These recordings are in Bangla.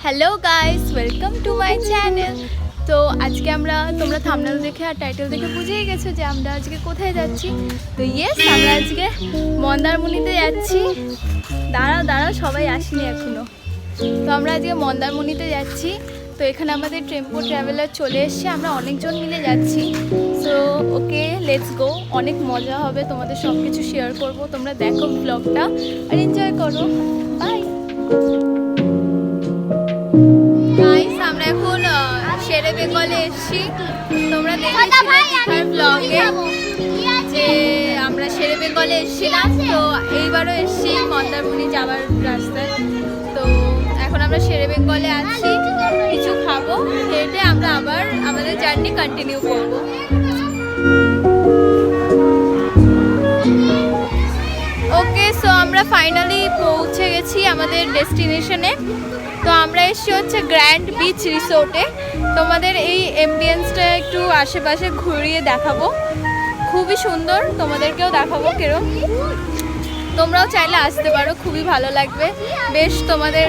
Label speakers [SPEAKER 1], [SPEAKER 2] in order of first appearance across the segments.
[SPEAKER 1] Hello guys, welcome to my channel. তো আজকে তোমরা থাম্বনেল দেখে আর টাইটেল দেখে বুঝেই গেছো যে আমরা আজকে কোথায় যাচ্ছি। তো ইয়েস, আমরা আজকে মন্দারমণিতে যাচ্ছি। দাঁড়াও সবাই আসেনি এখনো। তো আমরা আজকে মন্দারমণিতে যাচ্ছি। তো এখানে আমাদের টেম্পো ট্রাভেলার চলে এসছে, আমরা অনেকজন মিলে যাচ্ছি। So okay, let's go. অনেক মজা হবে, তোমাদের সব কিছু শেয়ার করবো। তোমরা দেখো ব্লগটা আর এনজয় করো। বাই। আমরা এখন শেরে বেঙ্গলে এসেছি। তোমরা দেখেছিলে দীঘার ব্লগে যে আমরা শেরে বেঙ্গলে এসেছিলাম। তো এইবারও এসেছি মন্দারমণি যাওয়ার রাস্তায়। তো এখন আমরা শেরে বেঙ্গলে আছি, কিছু খাবো, হেঁটে আমরা আবার আমাদের জার্নি কন্টিনিউ করবো। ওকে, সো আমরা ফাইনালি পৌঁছে গেছি আমাদের ডেস্টিনেশনে। তো আমরা এসেছি হচ্ছে গ্র্যান্ড বিচ রিসোর্টে। তোমাদের এই এমবিয়েন্সটা একটু আশেপাশে ঘুরিয়ে দেখাবো, খুবই সুন্দর, তোমাদেরকেও দেখাবো কেরম। তোমরাও চাইলে আসতে পারো, খুবই ভালো লাগবে। বেশ তোমাদের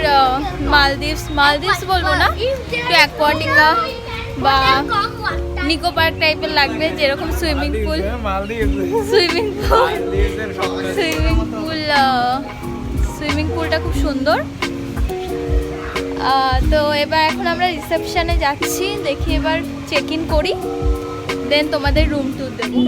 [SPEAKER 1] মালদ্বীপস বলবো না, একটু অ্যাকোয়াটিকা বা নিকো পার্ক টাইপের লাগবে, যেরকম সুইমিং পুলটা খুব সুন্দর। তো এবার এখন আমরা রিসেপশনে যাচ্ছি, দেখি এবার চেক ইন করি, দেন তোমাদের রুম ট্যুর দেবো।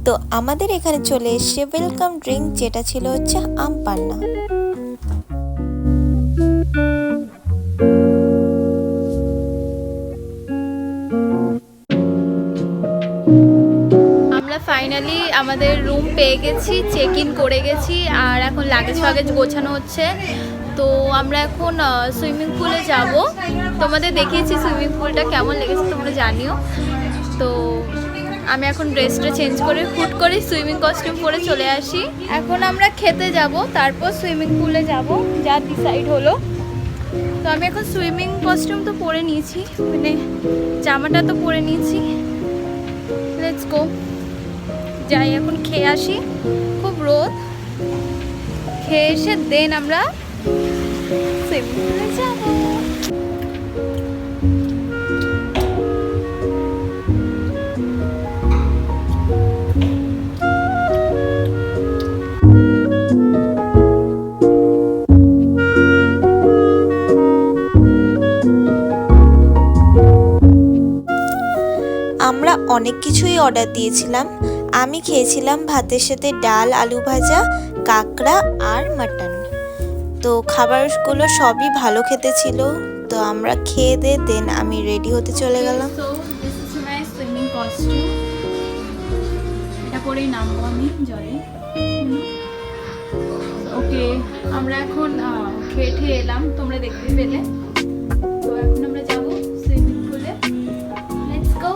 [SPEAKER 2] তো আমাদের এখানে চলে এসছে ওয়েলকাম ড্রিঙ্ক, যেটা ছিল হচ্ছে আম পান্না।
[SPEAKER 1] আমরা ফাইনালি আমাদের রুম পেয়ে গেছি, চেক ইন করে গেছি, আর এখন লাগেজ গোছানো হচ্ছে। তো আমরা এখন সুইমিং পুলে যাব। তোমাদের দেখিয়েছি সুইমিং পুলটা কেমন লেগেছে তোমরা জানিও। তো আমি এখন ড্রেসটা চেঞ্জ করে হুট করে সুইমিং কস্টিউম পরে চলে আসি। এখন আমরা খেতে যাব, তারপর সুইমিং পুলে যাব, যা ডিসাইড হলো। তো আমি এখন সুইমিং কস্টিউম তো পরে নিয়েছি, মানে জামাটা তো পরে নিয়েছি। লেটস গো, যাই এখন খেয়ে আসি, খুব রোদ। খেয়ে এসে দেন আমরা সুইমিং পুলে যাব।
[SPEAKER 2] আমরা অনেক কিছুই অর্ডার দিয়েছিলাম। আমি খেয়েছিলাম ভাতের সাথে ডাল, আলু ভাজা, কাঁকড়া আর মাটন। তো খাবারগুলো সবই ভালো খেতে ছিল। তো আমরা খেয়ে দেন আমি রেডি হতে চলে গেলাম।
[SPEAKER 1] So this is my swimming costume. এটা পরেই নামবো আমি জলে। ওকে, আমরা এখন খেয়ে এলাম, তোমরা দেখতে পেলে। তো এখন আমরা যাবো সুইমিং পুলে। Let's go.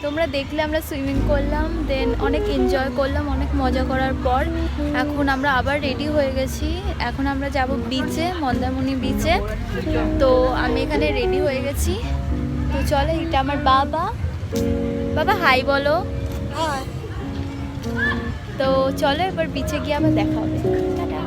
[SPEAKER 1] তোমরা দেখলে আমরা সুইমিং করলাম, দেন অনেক এনজয় করলাম, অনেক মজা করার পর এখন আমরা আবার রেডি হয়ে গেছি। এখন আমরা যাব বিচে, মন্দারমণি বিচে। তো আমি এখানে রেডি হয়ে গেছি। তো চলো, এটা আমার বাবা। বাবা হাই বলো। তো চলো এবার বিচে গিয়ে আবার দেখা হবে। টাটা।